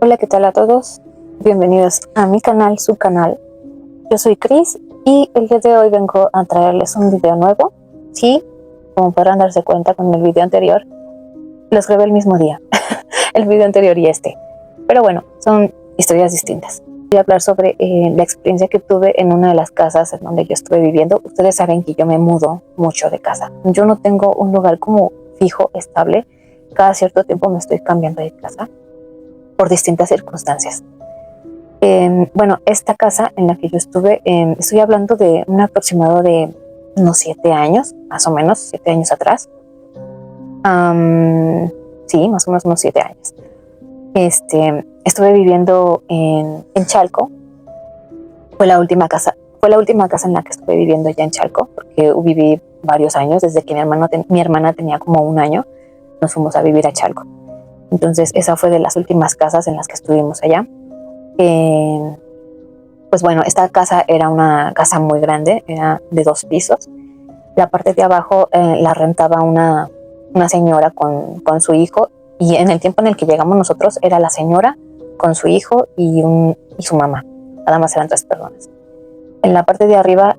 Hola, ¿qué tal a todos? Bienvenidos a mi canal, su canal. Yo soy Cris y el día de hoy vengo a traerles un video nuevo. Sí, como podrán darse cuenta con el video anterior, los grabé el mismo día, el video anterior y este. Pero bueno, son historias distintas. Voy a hablar sobre la experiencia que tuve en una de las casas en donde yo estuve viviendo. Ustedes saben que yo me mudo mucho de casa. Yo no tengo un lugar como fijo, estable. Cada cierto tiempo me estoy cambiando de casa por distintas circunstancias. Bueno, esta casa en la que yo estuve, estoy hablando de un aproximado de unos 7 años, más o menos, 7 años atrás. Sí, más o menos unos 7 años. Estuve viviendo en Chalco. Fue la última casa en la que estuve viviendo ya en Chalco, porque viví varios años, desde que mi hermana tenía como 1 año, nos fuimos a vivir a Chalco. Entonces esa fue de las últimas casas en las que estuvimos allá. Pues bueno, esta casa era una casa muy grande, era de 2 pisos. La parte de abajo la rentaba una señora con su hijo, y en el tiempo en el que llegamos nosotros era la señora con su hijo y su mamá. Nada más eran 3 personas. En la parte de arriba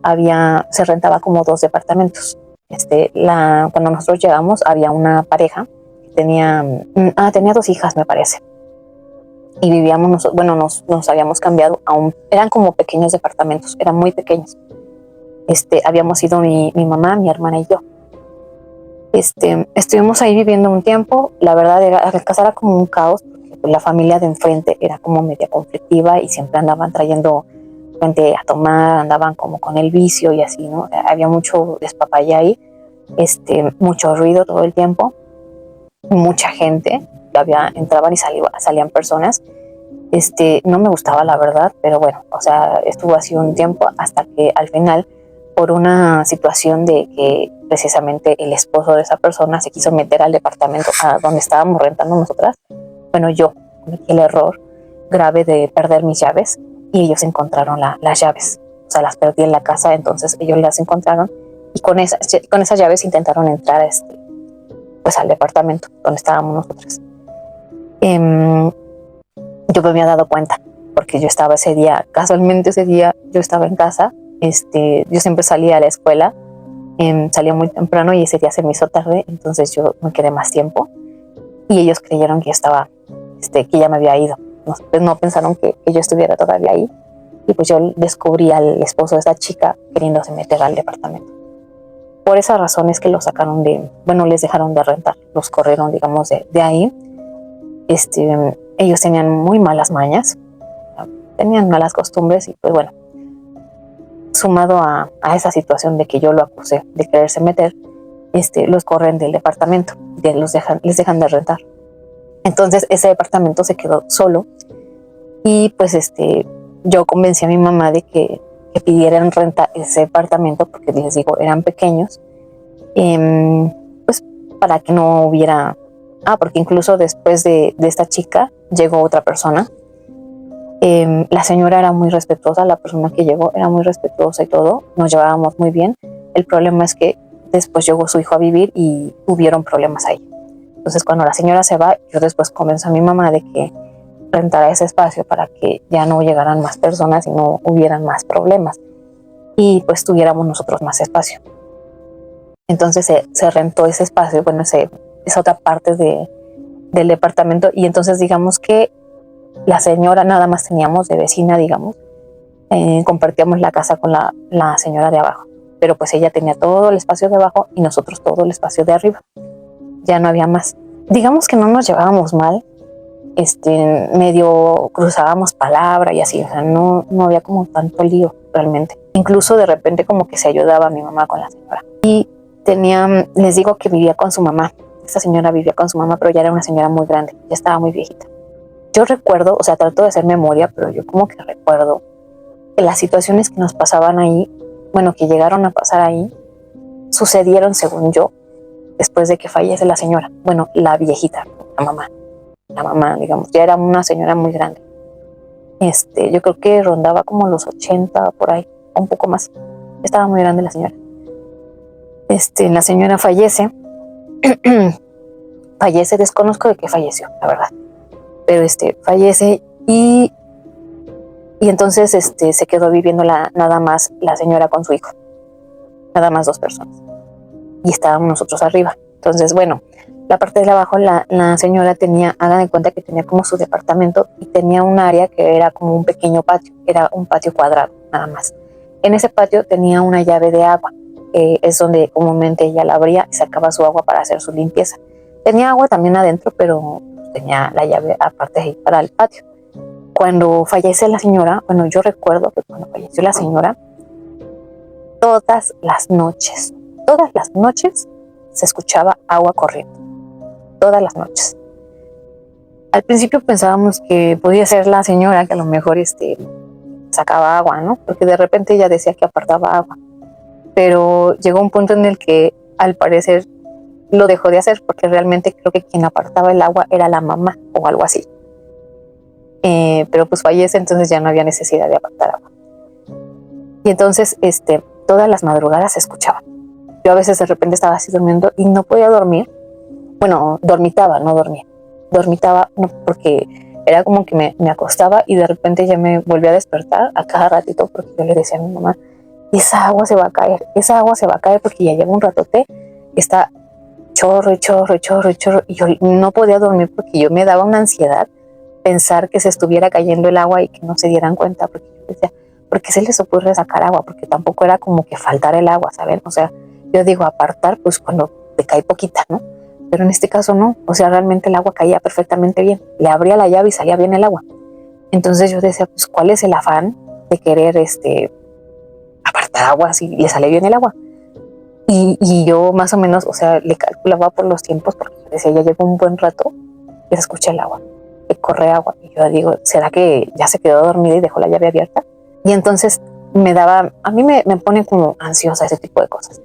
se rentaba como 2 departamentos. Cuando nosotros llegamos había una pareja que tenía 2 hijas, me parece. Y vivíamos, nos habíamos cambiado eran como pequeños departamentos, eran muy pequeños. Habíamos ido mi mamá, mi hermana y yo. Estuvimos ahí viviendo un tiempo. La verdad, la casa era como un caos, porque la familia de enfrente era como media conflictiva y siempre andaban trayendo gente a tomar, andaban como con el vicio y así, ¿no? Había mucho despapalle ahí, mucho ruido todo el tiempo, mucha gente. Entraban y salían personas. No me gustaba, la verdad, pero bueno, o sea, estuvo así un tiempo hasta que al final, por una situación de que precisamente el esposo de esa persona se quiso meter al departamento a donde estábamos rentando nosotras. Bueno, yo cometí el error grave de perder mis llaves y ellos encontraron las llaves. O sea, las perdí en la casa, entonces ellos las encontraron y con esas llaves intentaron entrar pues al departamento donde estábamos nosotras. Yo me había dado cuenta porque yo estaba casualmente ese día yo estaba en casa. Yo siempre salía a la escuela, salía muy temprano y ese día se me hizo tarde, entonces yo me quedé más tiempo y ellos creyeron que que ya me había ido. No pensaron que yo estuviera todavía ahí, y pues yo descubrí al esposo de esa chica queriéndose meter al departamento. Por esa razón es que lo sacaron les dejaron de rentar, los corrieron, digamos, de ahí. Ellos tenían muy malas mañas, tenían malas costumbres y pues bueno, sumado a esa situación de que yo lo acusé de quererse meter, los corren del departamento, les dejan de rentar. Entonces ese departamento se quedó solo y pues yo convencí a mi mamá de que pidieran renta ese departamento, porque les digo, eran pequeños, pues para que no hubiera... porque incluso después de esta chica llegó otra persona. La señora era muy respetuosa, la persona que llegó era muy respetuosa y todo, nos llevábamos muy bien. El problema es que después llegó su hijo a vivir y hubieron problemas ahí. Entonces cuando la señora se va, yo después convenzo a mi mamá de que rentara ese espacio para que ya no llegaran más personas y no hubieran más problemas y pues tuviéramos nosotros más espacio. Entonces se rentó ese espacio, bueno, esa otra parte del departamento, y entonces digamos que la señora nada más teníamos de vecina, digamos, compartíamos la casa con la señora de abajo, pero pues ella tenía todo el espacio de abajo y nosotros todo el espacio de arriba, ya no había más. Digamos que no nos llevábamos mal, medio cruzábamos palabra y así, o sea, no había como tanto lío realmente. Incluso de repente como que se ayudaba a mi mamá con la señora. Y les digo que vivía con su mamá. Esta señora vivía con su mamá, pero ya era una señora muy grande, ya estaba muy viejita. Yo recuerdo, o sea, trato de hacer memoria, pero yo como que recuerdo que las situaciones que nos pasaban ahí, bueno, que llegaron a pasar ahí, sucedieron, según yo, después de que fallece la señora. Bueno, la viejita, la mamá, digamos, ya era una señora muy grande. Yo creo que rondaba como los 80 por ahí, un poco más. Estaba muy grande la señora. La señora fallece. Fallece, desconozco de qué falleció, la verdad. pero fallece y entonces se quedó viviendo nada más la señora con su hijo, nada más 2 personas, y estábamos nosotros arriba. Entonces, bueno, la parte de abajo, la señora tenía, hagan de cuenta que tenía como su departamento y tenía un área que era como un pequeño patio, era un patio cuadrado, nada más. En ese patio tenía una llave de agua, es donde comúnmente ella la abría y sacaba su agua para hacer su limpieza. Tenía agua también adentro, pero tenía la llave aparte ahí para el patio. Cuando fallece la señora, bueno, yo recuerdo que cuando falleció la señora, todas las noches se escuchaba agua corriendo, todas las noches. Al principio pensábamos que podía ser la señora que a lo mejor sacaba agua, ¿no? Porque de repente ella decía que apartaba agua, pero llegó un punto en el que al parecer lo dejó de hacer, porque realmente creo que quien apartaba el agua era la mamá o algo así. Pero pues fallece, entonces ya no había necesidad de apartar agua. Y entonces todas las madrugadas se escuchaba. Yo a veces de repente estaba así durmiendo y no podía dormir. Bueno, dormitaba, no dormía. Dormitaba no, porque era como que me acostaba y de repente ya me volvía a despertar a cada ratito, porque yo le decía a mi mamá, esa agua se va a caer porque ya lleva un ratote, está chorro, y yo no podía dormir porque yo me daba una ansiedad pensar que se estuviera cayendo el agua y que no se dieran cuenta, porque yo decía, ¿por qué se les ocurre sacar agua? Porque tampoco era como que faltara el agua, ¿saben? O sea, yo digo apartar pues cuando te cae poquita, ¿no? Pero en este caso no, o sea, realmente el agua caía perfectamente bien, le abría la llave y salía bien el agua. Entonces yo decía, pues ¿cuál es el afán de querer apartar agua si le sale bien el agua? Y yo más o menos, o sea, le calculaba por los tiempos, porque decía, ya llevo un buen rato y se escucha el agua, que corre agua. Y yo digo, ¿será que ya se quedó dormida y dejó la llave abierta? Y entonces a mí me pone como ansiosa ese tipo de cosas.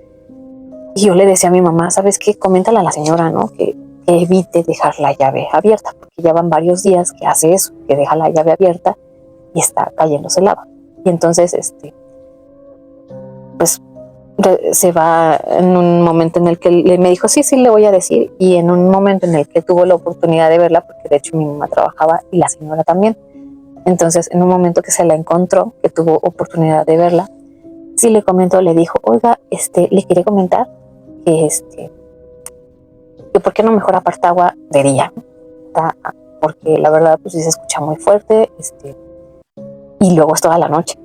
Y yo le decía a mi mamá, ¿sabes qué? Coméntale a la señora, ¿no? Que evite dejar la llave abierta, porque ya van varios días que hace eso, que deja la llave abierta y está cayéndose el agua. Y entonces, pues se va en un momento en el que me dijo, sí, le voy a decir. Y en un momento en el que tuvo la oportunidad de verla, porque de hecho mi mamá trabajaba y la señora también. Entonces, en un momento que se la encontró, que tuvo oportunidad de verla, sí le comentó, le dijo, oiga, le quería comentar que que por qué no mejor aparta agua de día, porque la verdad pues sí se escucha muy fuerte, y luego es toda la noche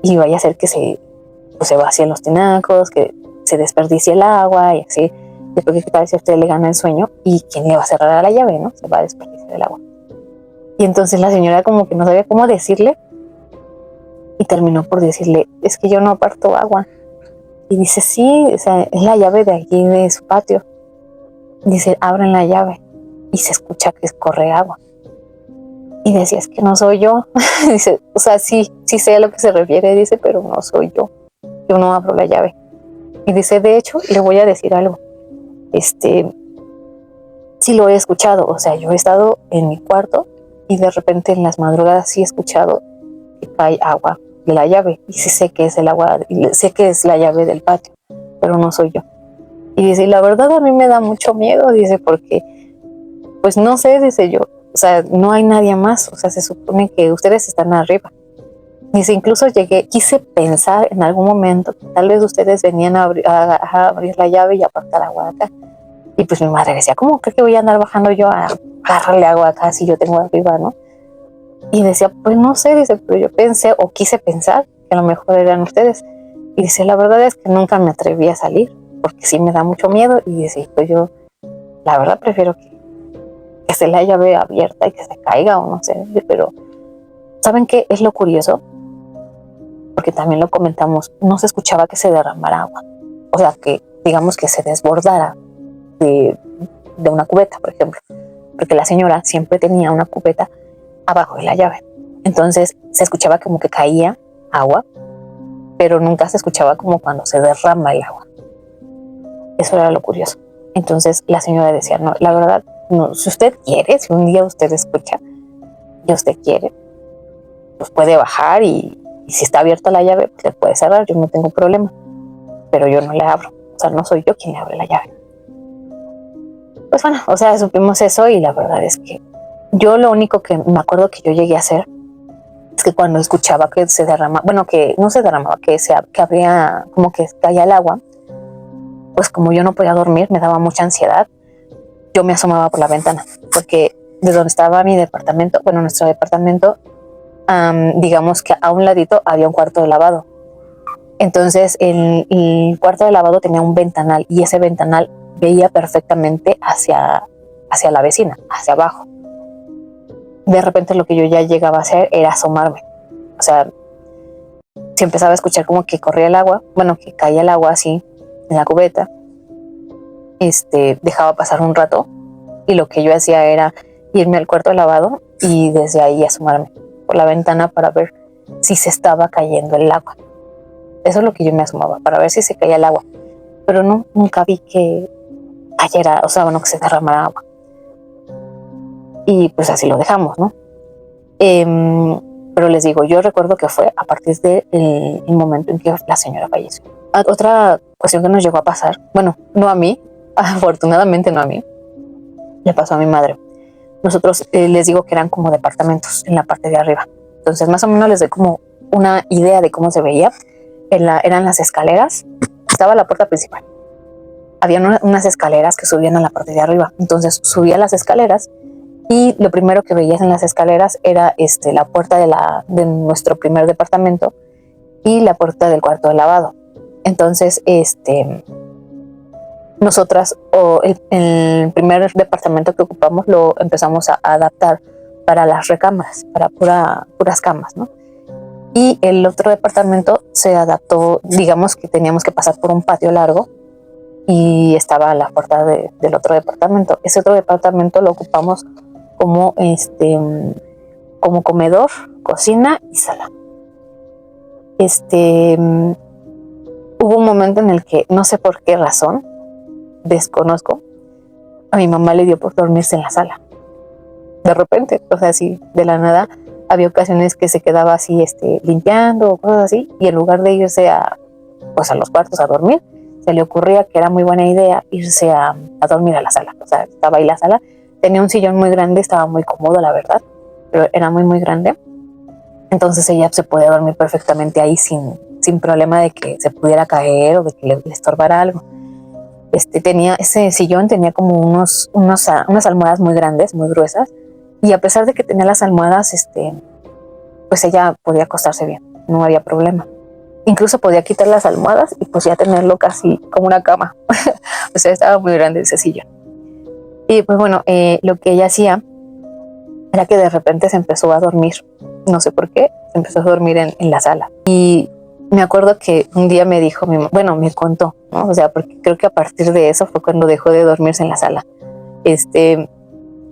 y vaya a ser que se vacíen los tinacos, que se desperdicie el agua y así. Después, ¿qué tal si a usted le gana el sueño y quién le va a cerrar a la llave, no? Se va a desperdiciar el agua. Y entonces la señora como que no sabía cómo decirle y terminó por decirle, es que yo no aparto agua. Y dice, sí, o sea, es la llave de aquí de su patio. Dice, abren la llave y se escucha que corre agua. Y decía, es que no soy yo. Dice, o sea, sí sé a lo que se refiere, dice, pero no soy yo. Yo no abro la llave. Y dice, de hecho, le voy a decir algo. Sí lo he escuchado. O sea, yo he estado en mi cuarto y de repente en las madrugadas sí he escuchado que cae agua de la llave. Y sí sé que es el agua, sé que es la llave del patio, pero no soy yo. Y dice, la verdad a mí me da mucho miedo, dice, porque, pues no sé, dice yo, o sea, no hay nadie más, o sea, se supone que ustedes están arriba. Dice, incluso quise pensar en algún momento que tal vez ustedes venían a abrir la llave y apartar agua acá. Y pues mi madre decía, ¿cómo creo que voy a andar bajando yo a agarrarle agua acá si yo tengo arriba, no? Y decía, pues no sé, dice, pero yo pensé o quise pensar que a lo mejor eran ustedes. Y dice, la verdad es que nunca me atreví a salir porque sí me da mucho miedo. Y dice, pues yo la verdad prefiero que esté la llave abierta y que se caiga o no sé. Pero ¿saben qué es lo curioso? Porque también lo comentamos, no se escuchaba que se derramara agua. O sea, que digamos que se desbordara de una cubeta, por ejemplo. Porque la señora siempre tenía una cubeta abajo de la llave. Entonces se escuchaba como que caía agua, pero nunca se escuchaba como cuando se derrama el agua. Eso era lo curioso. Entonces la señora decía, no, la verdad, no, si usted quiere, si un día usted escucha y usted quiere, pues puede bajar y si está abierta la llave, pues le puede cerrar, yo no tengo problema, pero yo no le abro, o sea, no soy yo quien le abre la llave. Pues bueno, o sea, supimos eso y la verdad es que Yo lo único que me acuerdo que yo llegué a hacer es que cuando escuchaba que se derramaba, bueno, que no se derramaba, que había como que caía el agua, pues como yo no podía dormir, me daba mucha ansiedad, yo me asomaba por la ventana, porque de donde estaba mi departamento, bueno, nuestro departamento, digamos que a un ladito había un cuarto de lavado. Entonces el cuarto de lavado tenía un ventanal y ese ventanal veía perfectamente hacia la vecina, hacia abajo. De repente lo que yo ya llegaba a hacer era asomarme. O sea, si empezaba a escuchar como que corría el agua, bueno, que caía el agua así en la cubeta, dejaba pasar un rato y lo que yo hacía era irme al cuarto de lavado y desde ahí asomarme por la ventana para ver si se estaba cayendo el agua. Eso es lo que yo me asomaba, para ver si se caía el agua. Pero no, nunca vi que cayera, o sea, bueno, que se derramara agua. Y pues así lo dejamos, ¿no? Pero les digo, yo recuerdo que fue a partir del momento en que la señora falleció. Otra cuestión que nos llegó a pasar, bueno, no a mí, afortunadamente no a mí, le pasó a mi madre. Nosotros les digo que eran como departamentos en la parte de arriba. Entonces más o menos les doy como una idea de cómo se veía. Eran las escaleras, estaba la puerta principal. Había unas escaleras que subían a la parte de arriba. Entonces subía las escaleras y lo primero que veías en las escaleras era la puerta de nuestro primer departamento y la puerta del cuarto de lavado. Entonces, nosotras, el primer departamento que ocupamos lo empezamos a adaptar para las recámaras, para puras camas, ¿no? Y el otro departamento se adaptó, digamos que teníamos que pasar por un patio largo y estaba la puerta del otro departamento. Ese otro departamento lo ocupamos como como comedor, cocina y sala. Hubo un momento en el que no sé por qué razón, desconozco, a mi mamá le dio por dormirse en la sala. De repente, o sea, así de la nada, había ocasiones que se quedaba así limpiando o cosas así, y en lugar de irse a los cuartos a dormir, se le ocurría que era muy buena idea irse a dormir a la sala. O sea, estaba ahí la sala, tenía un sillón muy grande, estaba muy cómodo, la verdad, pero era muy, muy grande. Entonces ella se podía dormir perfectamente ahí sin problema de que se pudiera caer o de que le estorbara algo. Ese sillón tenía como unas almohadas muy grandes, muy gruesas, y a pesar de que tenía las almohadas, pues ella podía acostarse bien, no había problema. Incluso podía quitar las almohadas y pues ya tenerlo casi como una cama. O sea, estaba muy grande ese sillón. Y pues bueno, lo que ella hacía era que de repente se empezó a dormir, no sé por qué, se empezó a dormir en la sala. Y me acuerdo que un día me dijo, me contó, ¿no? O sea, porque creo que a partir de eso fue cuando dejó de dormirse en la sala.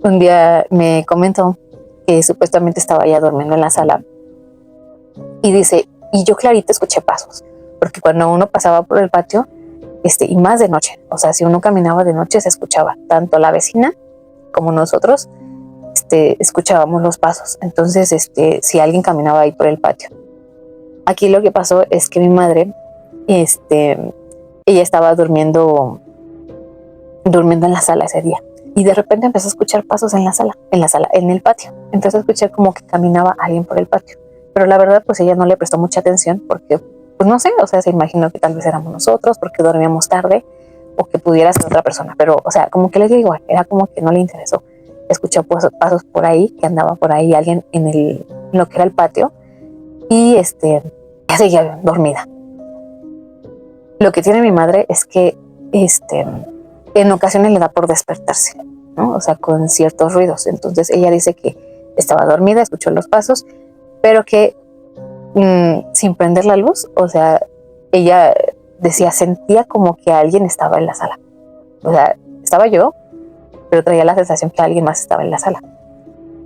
Un día me comentó que supuestamente estaba ya durmiendo en la sala y dice, y yo clarito escuché pasos, porque cuando uno pasaba por el patio, y más de noche, o sea, si uno caminaba de noche se escuchaba, tanto la vecina como nosotros, escuchábamos los pasos. Entonces, si alguien caminaba ahí por el patio. Aquí lo que pasó es que mi madre, ella estaba durmiendo en la sala ese día. Y de repente empezó a escuchar pasos en el patio. Empezó a escuchar como que caminaba alguien por el patio. Pero la verdad, pues ella no le prestó mucha atención porque, pues no sé, o sea, se imaginó que tal vez éramos nosotros porque dormíamos tarde o que pudiera ser otra persona. Pero, o sea, como que le dio igual, era como que no le interesó. Escuchó pasos por ahí, que andaba por ahí alguien en lo que era el patio y ya seguía dormida. Lo que tiene mi madre es que en ocasiones le da por despertarse, ¿no? O sea, con ciertos ruidos. Entonces ella dice que estaba dormida, escuchó los pasos, pero que sin prender la luz, o sea, ella decía, sentía como que alguien estaba en la sala. O sea, estaba yo, pero traía la sensación que alguien más estaba en la sala.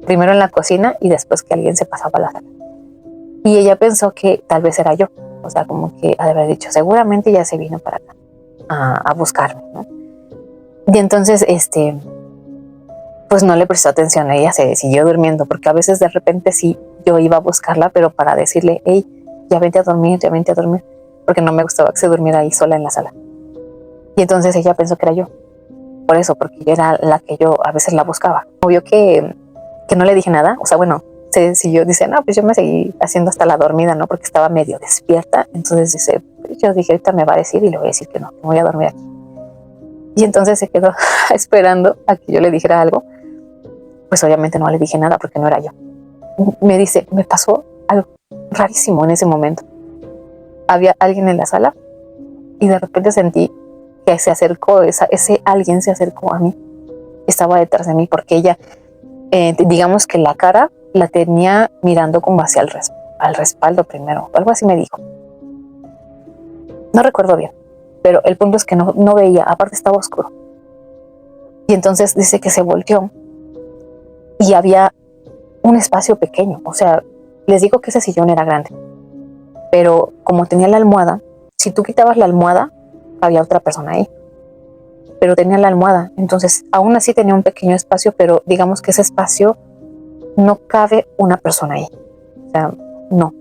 Primero en la cocina y después que alguien se pasaba a la sala. Y ella pensó que tal vez era yo. O sea, como que haber dicho, seguramente ya se vino para acá a buscarme, ¿no? Y entonces, pues no le prestó atención, ella se siguió durmiendo, porque a veces de repente sí, yo iba a buscarla, pero para decirle, hey, ya vente a dormir, porque no me gustaba que se durmiera ahí sola en la sala. Y entonces ella pensó que era yo, por eso, porque yo era la que yo a veces la buscaba. Obvio que que no le dije nada. O sea, bueno, se siguió, dice, no, pues yo me seguí haciendo hasta la dormida, ¿no? Porque estaba medio despierta. Entonces dice, pues yo dije, ahorita me va a decir y le voy a decir que no, que me voy a dormir aquí. Y entonces se quedó esperando a que yo le dijera algo. Pues obviamente no le dije nada porque no era yo. Me dice, me pasó algo rarísimo en ese momento. Había alguien en la sala y de repente sentí que se acercó, ese alguien se acercó a mí. Estaba detrás de mí porque ella, digamos que la cara la tenía mirando como hacia al respaldo primero. Algo así me dijo. No recuerdo bien, pero el punto es que no veía, aparte estaba oscuro. Y entonces dice que se volteó y había un espacio pequeño. O sea, les digo que ese sillón era grande, pero como tenía la almohada, si tú quitabas la almohada, había otra persona ahí. Pero tenía la almohada, entonces aún así tenía un pequeño espacio, pero digamos que ese espacio no cabe una persona ahí. O sea, no.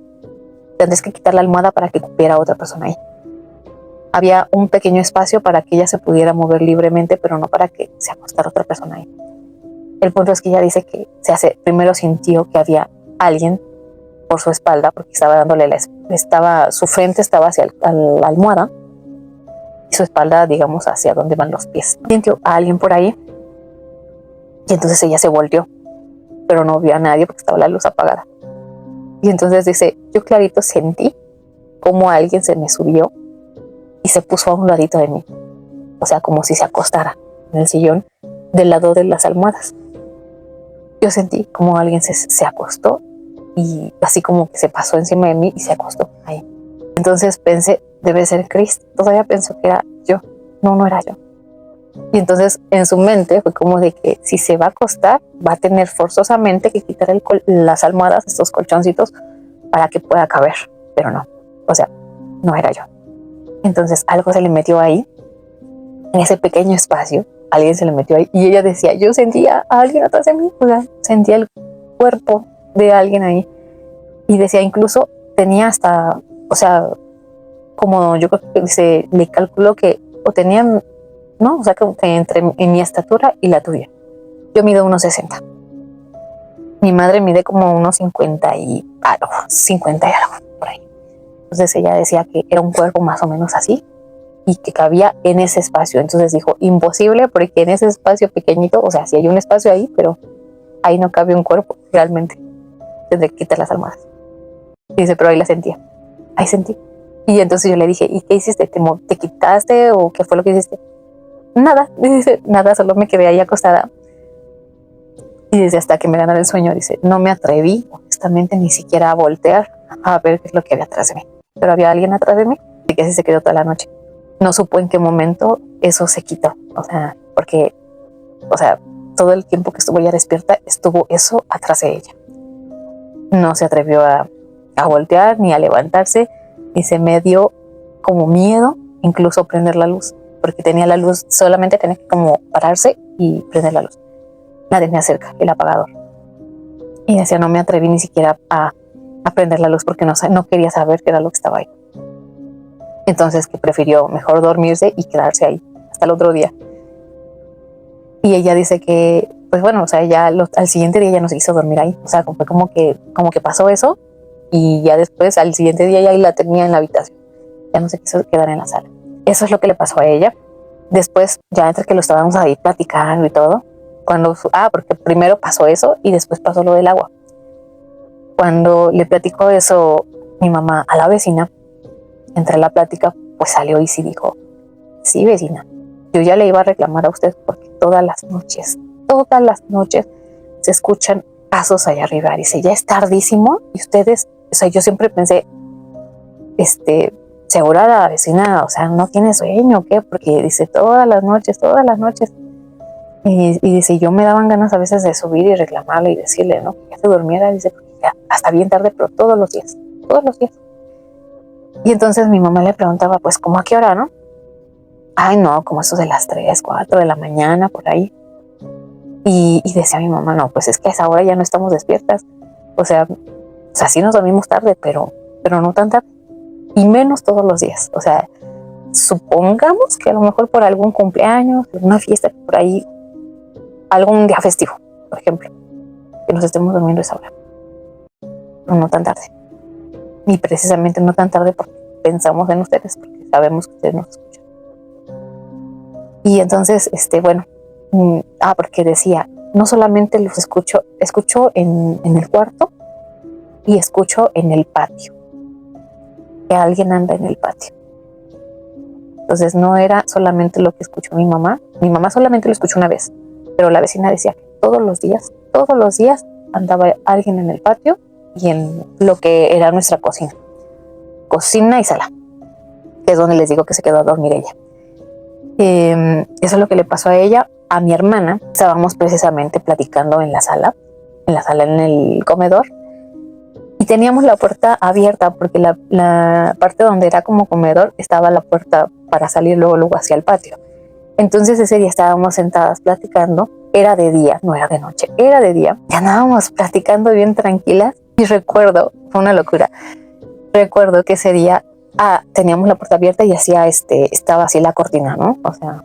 Tendrías que quitar la almohada para que cupiera otra persona ahí. Había un pequeño espacio para que ella se pudiera mover libremente, pero no para que se acostara otra persona ahí. El punto es que ella dice que primero sintió que había alguien por su espalda, porque estaba dándole su frente estaba hacia la almohada y su espalda, digamos, hacia donde van los pies. Sintió a alguien por ahí y entonces ella se volteó, pero no vio a nadie porque estaba la luz apagada. Y entonces dice, yo clarito sentí como alguien se me subió y se puso a un ladito de mí. O sea, como si se acostara en el sillón del lado de las almohadas. Yo sentí como alguien se acostó y así como que se pasó encima de mí y se acostó ahí. Entonces pensé, debe ser Chris. Todavía pensó que era yo. No era yo. Y entonces en su mente fue como de que si se va a acostar, va a tener forzosamente que quitar las almohadas, estos colchoncitos, para que pueda caber. Pero no. O sea, no era yo. Entonces algo se le metió ahí, en ese pequeño espacio. Alguien se le metió ahí y ella decía, yo sentía a alguien atrás de mí, o sea, sentía el cuerpo de alguien ahí y decía, incluso tenía hasta, o sea, como yo creo que le calculó que o tenían, no, o sea, que en mi estatura y la tuya. Yo mido 1.60. Mi madre mide como unos 50 y algo, 50 y algo por ahí. Entonces ella decía que era un cuerpo más o menos así y que cabía en ese espacio. Entonces dijo, imposible, porque en ese espacio pequeñito, o sea, sí hay un espacio ahí, pero ahí no cabe un cuerpo realmente. Tendré que quitar las almohadas. Dice, pero ahí la sentía. Ahí sentí. Y entonces yo le dije, ¿y qué hiciste? ¿Te quitaste o qué fue lo que hiciste? Nada, dice, nada, solo me quedé ahí acostada. Y desde hasta que me ganara el sueño, dice, no me atreví, honestamente, ni siquiera a voltear a ver qué es lo que había atrás de mí. Pero había alguien atrás de mí y que así se quedó toda la noche. No supo en qué momento eso se quitó. O sea, porque, o sea, todo el tiempo que estuvo ella despierta, estuvo eso atrás de ella. No se atrevió a voltear ni a levantarse y se me dio como miedo incluso prender la luz, porque tenía la luz, solamente tenía que como pararse y prender la luz. La tenía cerca, el apagador. Y decía, no me atreví ni siquiera a prender la luz porque no quería saber qué era lo que estaba ahí. Entonces que prefirió mejor dormirse y quedarse ahí hasta el otro día. Y ella dice que, pues bueno, o sea, ya al siguiente día ya no se quiso dormir ahí. O sea, fue como que pasó eso y ya después al siguiente día ya la tenía en la habitación. Ya no se quiso quedar en la sala. Eso es lo que le pasó a ella. Después, ya entre que lo estábamos ahí platicando y todo, porque primero pasó eso y después pasó lo del agua. Cuando le platicó eso mi mamá a la vecina, entre la plática, pues salió y sí dijo, sí, vecina, yo ya le iba a reclamar a usted porque todas las noches se escuchan pasos allá arriba. Dice, ya es tardísimo y ustedes, o sea, yo siempre pensé, segura la vecina, o sea, no tiene sueño, ¿o qué? Porque dice, todas las noches. Y dice, yo me daban ganas a veces de subir y reclamarle y decirle, ¿no? Que ya se durmiera, dice, porque ya hasta bien tarde, pero todos los días. Y entonces mi mamá le preguntaba, pues, ¿cómo a qué hora, no? Ay, no, como eso de las 3, 4 de la mañana, por ahí. Y decía mi mamá, no, pues es que a esa hora ya no estamos despiertas. O sea sí nos dormimos tarde, pero no tan tarde. Y menos todos los días. O sea, supongamos que a lo mejor por algún cumpleaños, una fiesta por ahí, algún día festivo, por ejemplo. que nos estemos durmiendo a esa hora, pero no tan tarde. Ni precisamente no tan tarde porque pensamos en ustedes, porque sabemos que ustedes nos escuchan. Y entonces, bueno, porque decía, no solamente los escucho en el cuarto y escucho en el patio, que alguien anda en el patio. Entonces no era solamente lo que escuchó mi mamá solamente lo escuchó una vez, pero la vecina decía que todos los días andaba alguien en el patio y en lo que era nuestra cocina y sala, que es donde les digo que se quedó a dormir ella. Eso es lo que le pasó a ella. A mi hermana estábamos precisamente platicando en la sala en el comedor, y teníamos la puerta abierta porque la parte donde era como comedor estaba la puerta para salir luego hacia el patio. Entonces ese día estábamos sentadas platicando, era de día, no era de noche, era de día, y andábamos platicando bien tranquilas. Y recuerdo, fue una locura, recuerdo que ese día teníamos la puerta abierta y estaba así la cortina, ¿no? O sea,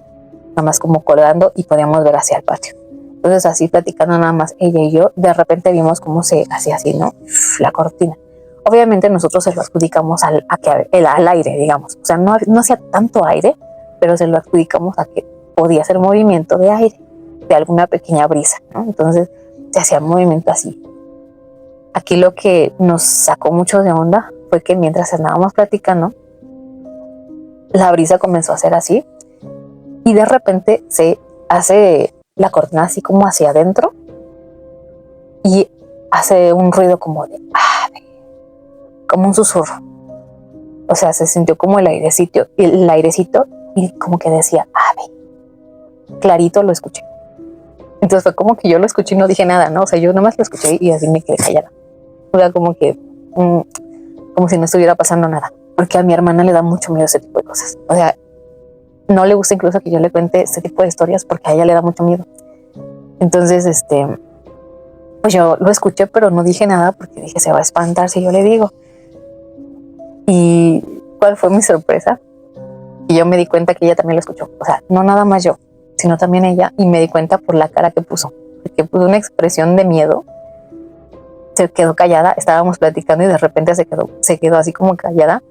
nada más como colgando y podíamos ver hacia el patio. Entonces así platicando nada más ella y yo, de repente vimos cómo se hacía así, ¿no? La cortina. Obviamente nosotros se lo adjudicamos al aire, digamos. O sea, no hacía tanto aire, pero se lo adjudicamos a que podía ser movimiento de aire, de alguna pequeña brisa, ¿no? Entonces se hacía movimiento así. Aquí lo que nos sacó mucho de onda fue que mientras andábamos platicando, la brisa comenzó a hacer así y de repente se hace la cortina así como hacia adentro y hace un ruido como de ave, como un susurro. O sea, se sintió como el airecito y como que decía ave. Clarito lo escuché. Entonces fue como que yo lo escuché y no dije nada, ¿no? O sea, yo nomás lo escuché y así me quedé callada. O sea, como que como si no estuviera pasando nada, porque a mi hermana le da mucho miedo ese tipo de cosas. O sea, no le gusta incluso que yo le cuente este tipo de historias porque a ella le da mucho miedo. Entonces, pues yo lo escuché, pero no dije nada porque dije, se va a espantar si yo le digo. ¿Y cuál fue mi sorpresa? Y yo me di cuenta que ella también lo escuchó. O sea, no nada más yo, sino también ella. Y me di cuenta por la cara que puso, porque puso una expresión de miedo. Se quedó callada, estábamos platicando y de repente se quedó así como callada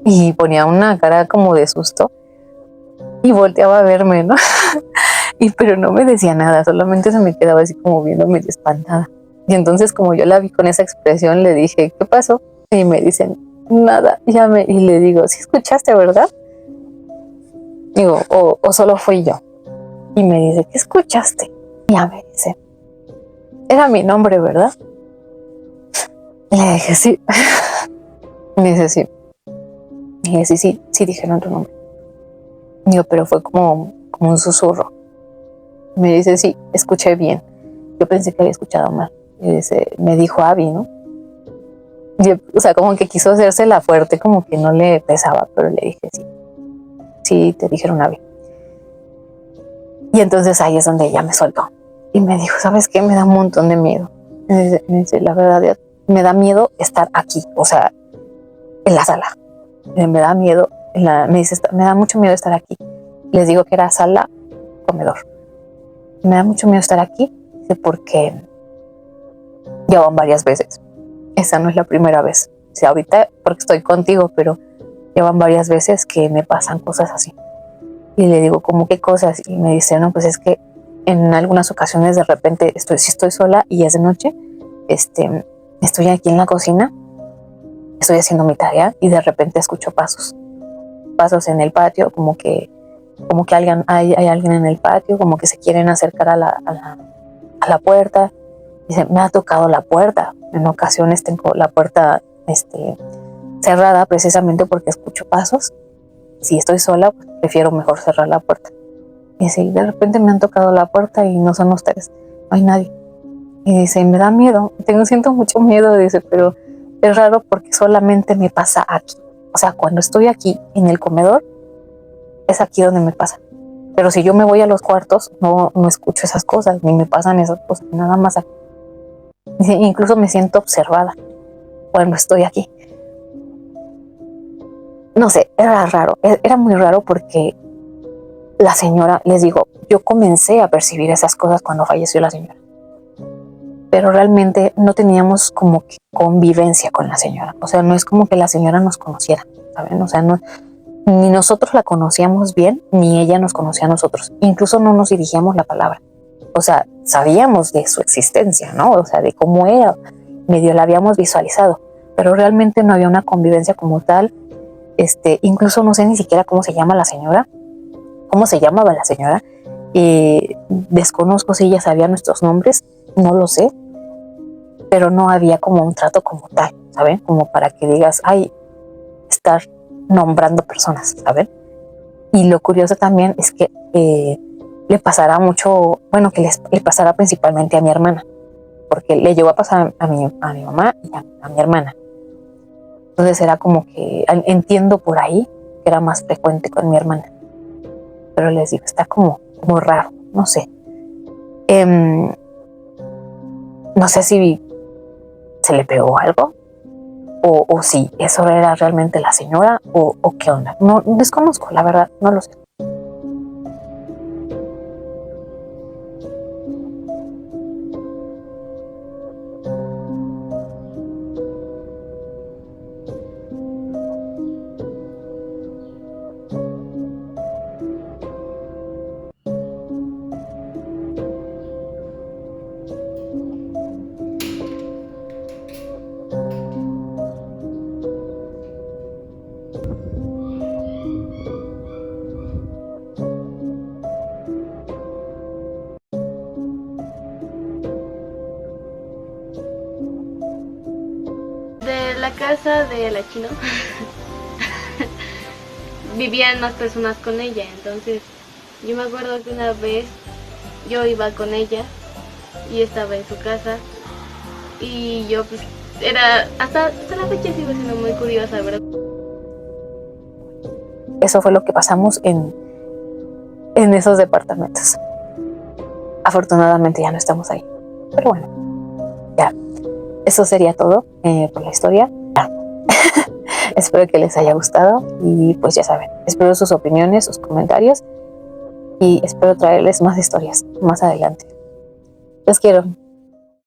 y ponía una cara como de susto y volteaba a verme, ¿no? Pero no me decía nada, solamente se me quedaba así como viéndome espantada. Y entonces como yo la vi con esa expresión, le dije, ¿qué pasó? Y me dicen, nada, y le digo, ¿sí escuchaste, verdad? Digo, o solo fui yo. Y me dice, ¿qué escuchaste? Y ya me dice, era mi nombre, ¿verdad? Y le dije, sí. Me dice, sí. Y le dije, sí dijeron tu nombre. Digo, pero fue como un susurro. Me dice, sí, escuché bien. Yo pensé que había escuchado mal. Y dice, me dijo Abby, ¿no? Yo, o sea, como que quiso hacerse la fuerte, como que no le pesaba, pero le dije, sí, te dijeron Abby. Y entonces ahí es donde ella me soltó. Y me dijo, ¿sabes qué? Me da un montón de miedo. Me dice, la verdad, me da miedo estar aquí, o sea, en la sala. Me da miedo, me dice, me da mucho miedo estar aquí. Les digo que era sala, comedor. Me da mucho miedo estar aquí, porque ya van varias veces. Esa no es la primera vez. O sea, ahorita porque estoy contigo, pero ya van varias veces que me pasan cosas así. Y le digo, ¿cómo qué cosas? Y me dice, no, pues es que en algunas ocasiones de repente si estoy sola y es de noche, estoy aquí en la cocina, estoy haciendo mi tarea y de repente escucho pasos en el patio, como que hay alguien en el patio, como que se quieren acercar a la puerta. Dice, me ha tocado la puerta. En ocasiones tengo la puerta cerrada precisamente porque escucho pasos. Si estoy sola, pues prefiero mejor cerrar la puerta. Y dice, de repente me han tocado la puerta y no son ustedes, no hay nadie. Y dice, me da miedo, siento mucho miedo, dice, pero es raro porque solamente me pasa aquí. O sea, cuando estoy aquí en el comedor, es aquí donde me pasa. Pero si yo me voy a los cuartos, no escucho esas cosas, ni me pasan esas cosas, nada más aquí. Dice, incluso me siento observada cuando estoy aquí. No sé, era muy raro porque la señora, les digo, yo comencé a percibir esas cosas cuando falleció la señora. pero realmente no teníamos como que convivencia con la señora. O sea, no es como que la señora nos conociera, ¿saben? O sea, no, ni nosotros la conocíamos bien, ni ella nos conocía a nosotros. Incluso no nos dirigíamos la palabra. O sea, sabíamos de su existencia, ¿no? O sea, de cómo era, medio la habíamos visualizado, pero realmente no había una convivencia como tal. Incluso no sé ni siquiera cómo se llama la señora, cómo se llamaba la señora. Desconozco si ella sabía nuestros nombres, no lo sé, pero no había como un trato como tal, ¿saben? Como para que digas, ay, estar nombrando personas, ¿saben? Y lo curioso también es que le pasará mucho, bueno, que le pasará principalmente a mi hermana, porque le llegó a pasar a mi mamá y a mi hermana. Entonces era como que entiendo por ahí que era más frecuente con mi hermana. Pero les digo, está como raro, no sé. No sé si se le pegó algo o si eso era realmente la señora o qué onda. No, desconozco, la verdad, no lo sé. De la casa de la chino vivían más personas con ella, entonces yo me acuerdo que una vez yo iba con ella y estaba en su casa y yo pues era, hasta la fecha sigo siendo muy curiosa, ¿verdad? Eso fue lo que pasamos en esos departamentos. Afortunadamente ya no estamos ahí. Pero bueno, ya. Eso sería todo por la historia. Espero que les haya gustado y pues ya saben, espero sus opiniones, sus comentarios y espero traerles más historias más adelante. Los quiero.